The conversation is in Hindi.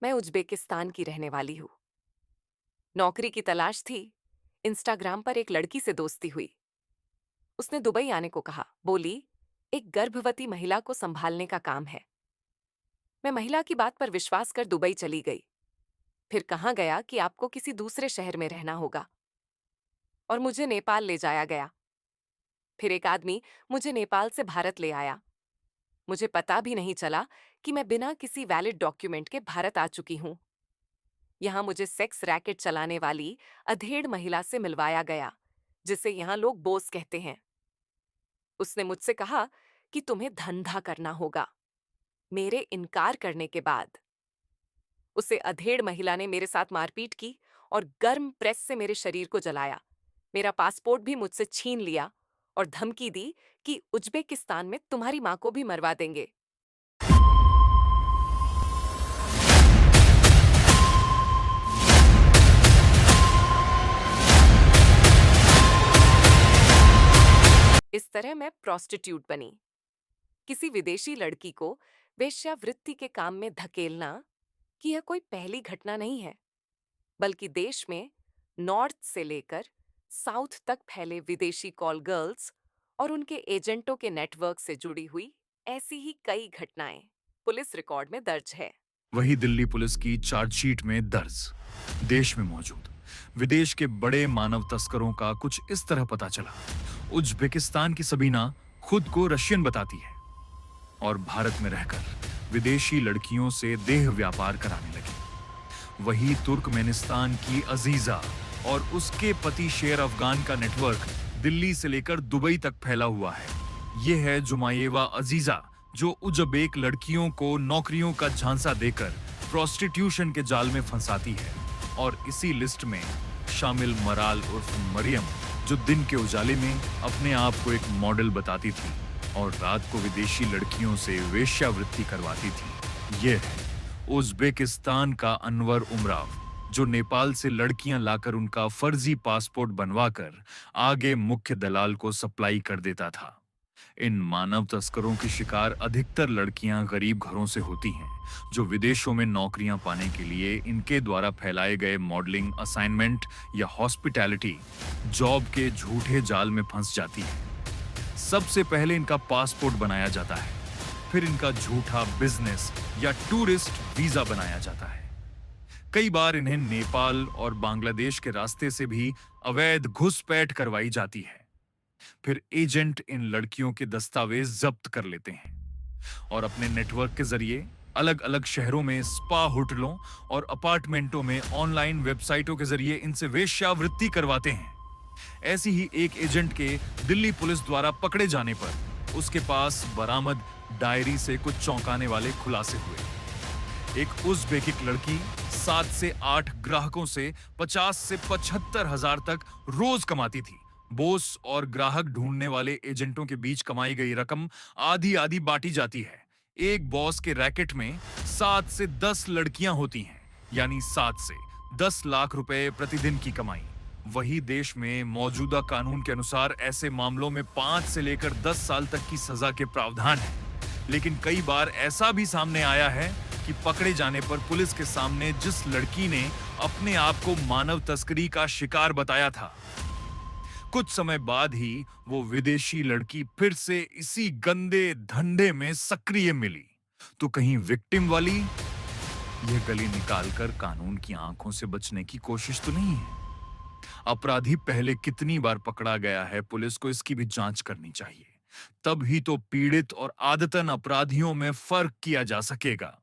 मैं उज़्बेकिस्तान की रहने वाली हूँ। नौकरी की तलाश थी। इंस्टाग्राम पर एक लड़की से दोस्ती हुई। उसने दुबई आने को कहा। बोली, एक गर्भवती महिला को संभालने का काम है। मैं महिला की बात पर विश्वास कर दुबई चली गई। फिर कहा गया कि आपको किसी दूसरे शहर में रहना होगा और मुझे नेपाल ले जाया गया। फिर एक आदमी मुझे नेपाल से भारत ले आया। मुझे पता भी नहीं चला कि मैं बिना किसी वैलिड डॉक्यूमेंट के भारत आ चुकी हूँ। यहाँ मुझे सेक्स रैकेट चलाने वाली अधेड़ महिला से मिलवाया गया, जिसे यहाँ लोग बोस कहते हैं। उसने मुझसे कहा कि तुम्हें धंधा करना होगा। मेरे इनकार करने के बाद उसे अधेड़ महिला ने मेरे साथ मारपीट की और गर्म प्रेस से मेरे शरीर को जलाया। मेरा पासपोर्ट भी मुझसे छीन लिया और धमकी दी कि उज़्बेकिस्तान में तुम्हारी मां को भी मरवा देंगे। इस तरह मैं प्रोस्टिट्यूट बनी। किसी विदेशी लड़की को वेश्यावृत्ति के काम में धकेलना कि यह कोई पहली घटना नहीं है, बल्कि देश में नॉर्थ से लेकर साउथ तक फैले विदेशी कॉल गर्ल्स और उनके एजेंटों के नेटवर्क से जुड़ी हुई ऐसी ही कई घटनाएं पुलिस रिकॉर्ड में दर्ज है। वही दिल्ली पुलिस की चार्जशीट में दर्ज देश में मौजूद विदेश के बड़े मानव तस्करों का कुछ इस तरह पता चला। उज्बेकिस्तान की सबीना खुद को रशियन बताती है और भारत में रहकर विदेशी लड़कियों से देह व्यापार कराने लगी। वही तुर्कमेनिस्तान की अजीजा और उसके पति शेर अफगान का नेटवर्क दिल्ली से लेकर दुबई तक फैला हुआ है। यह है जुमायेवा अजीजा, जो उज़्बेक लड़कियों को नौकरियों का झांसा देकर प्रोस्टिट्यूशन के जाल में फंसाती है। और इसी लिस्ट में शामिल मराल उर्फ मरियम, जो दिन के उजाले में अपने आप को एक मॉडल बताती थी और रात को विदेशी लड़कियों से वेश्यावृत्ति करवाती थी। यह है उज़्बेकिस्तान का अनवर उमराव, जो नेपाल से लड़कियां लाकर उनका फर्जी पासपोर्ट बनवाकर आगे मुख्य दलाल को सप्लाई कर देता था। इन मानव तस्करों की शिकार अधिकतर लड़कियां गरीब घरों से होती हैं, जो विदेशों में नौकरियां पाने के लिए इनके द्वारा फैलाए गए मॉडलिंग असाइनमेंट या हॉस्पिटैलिटी जॉब के झूठे जाल में फंस जाती हैं। सबसे पहले इनका पासपोर्ट बनाया जाता है, फिर इनका झूठा बिजनेस या टूरिस्ट वीजा बनाया जाता है। कई बार इन्हें नेपाल और बांग्लादेश के रास्ते से भी अवैध घुसपैठ करवाई जाती है। फिर एजेंट इन लड़कियों के दस्तावेज जब्त कर लेते हैं और अपने नेटवर्क के जरिए अलग अलग शहरों में स्पा होटलों और अपार्टमेंटों में ऑनलाइन वेबसाइटों के जरिए इनसे वेश्यावृत्ति करवाते हैं। ऐसी ही एक एजेंट के दिल्ली पुलिस द्वारा पकड़े जाने पर उसके पास बरामद डायरी से कुछ चौंकाने वाले खुलासे हुए। एक उज़्बेकिक लड़की 7 से 8 ग्राहकों से 50 से 75 हजार तक रोज कमाती थी। बोस और ग्राहक ढूंढने वाले एजेंटों के बीच कमाई गई रकम आधी आधी बांटी जाती है। एक बॉस के रैकेट में 7 से 10 लड़कियां होती हैं, यानी 7 से 10 लाख रुपए प्रतिदिन की कमाई। वही देश में मौजूदा कानून के अनुसार ऐसे मामलों में 5 से लेकर 10 साल तक की सजा के प्रावधान है। लेकिन कई बार ऐसा भी सामने आया है कि पकड़े जाने पर पुलिस के सामने जिस लड़की ने अपने आप को मानव तस्करी का शिकार बताया था, कुछ समय बाद ही वो विदेशी लड़की फिर से इसी गंदे धंधे में सक्रिय मिली। तो कहीं विक्टिम वाली यह गली निकालकर कानून की आंखों से बचने की कोशिश तो नहीं है। अपराधी पहले कितनी बार पकड़ा गया है, पुलिस को इसकी भी जांच करनी चाहिए। तब ही तो पीड़ित और आदतन अपराधियों में फर्क किया जा सकेगा।